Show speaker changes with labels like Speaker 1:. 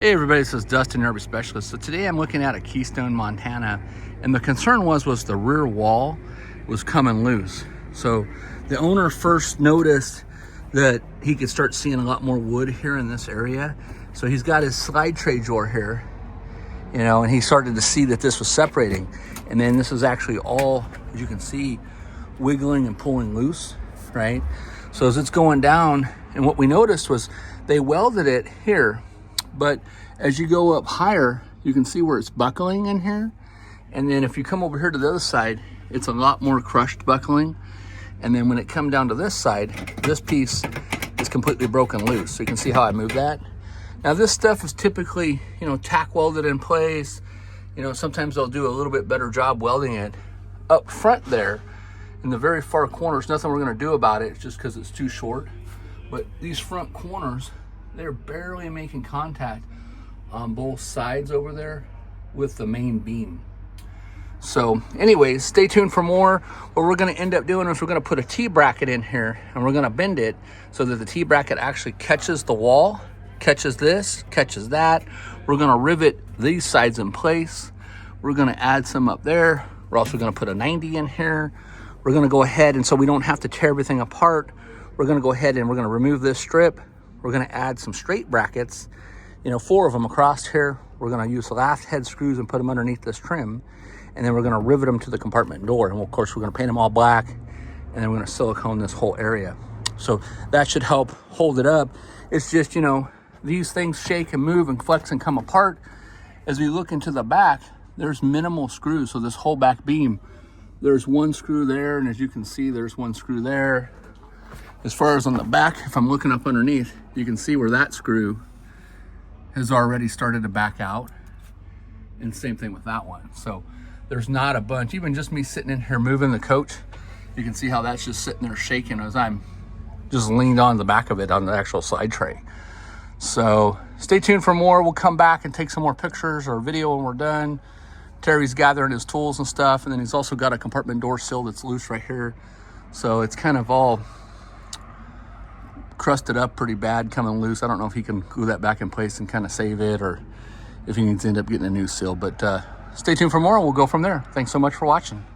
Speaker 1: Hey everybody, this is Dustin, RV Specialist. So today I'm looking at a Keystone, Montana, and the concern was the rear wall was coming loose. So the owner first noticed that he could start seeing a lot more wood here in this area. So he's got his slide tray drawer here, you know, and he started to see that this was separating. And then this is actually all, as you can see, wiggling and pulling loose, right? So as it's going down, and what we noticed was they welded it here, but as you go up higher, you can see where it's buckling in here. And then if you come over here to the other side, it's a lot more crushed buckling. And then when it comes down to this side, this piece is completely broken loose. So you can see how I moved that. Now this stuff is typically, you know, tack welded in place. You know, sometimes they'll do a little bit better job welding it. Up front there, in the very far corners, nothing we're gonna do about it just because it's too short. But these front corners, they're barely making contact on both sides over there with the main beam. So anyways, stay tuned for more. What we're gonna end up doing is we're gonna put a T-bracket in here and we're gonna bend it so that the T-bracket actually catches the wall, catches this, catches that. We're gonna rivet these sides in place. We're gonna add some up there. We're also gonna put a 90 in here. We're gonna go ahead, and so we don't have to tear everything apart, we're gonna go ahead and we're gonna remove this strip. We're gonna add some straight brackets, you know, 4 of them across here. We're gonna use lath head screws and put them underneath this trim. And then we're gonna rivet them to the compartment door. And of course, we're gonna paint them all black. And then we're gonna silicone this whole area. So that should help hold it up. It's just, you know, these things shake and move and flex and come apart. As we look into the back, there's minimal screws. So this whole back beam, there's one screw there. And as you can see, there's one screw there. As far as on the back, if I'm looking up underneath, you can see where that screw has already started to back out. And same thing with that one. So there's not a bunch. Even just me sitting in here moving the coach, you can see how that's just sitting there shaking as I'm just leaned on the back of it on the actual side tray. So stay tuned for more. We'll come back and take some more pictures or video when we're done. Terry's gathering his tools and stuff. And then he's also got a compartment door sill that's loose right here. So it's kind of all crusted up pretty bad, coming loose. I don't know if he can glue that back in place and kind of save it, or if he needs to end up getting a new seal. But stay tuned for more and we'll go from there. Thanks so much for watching.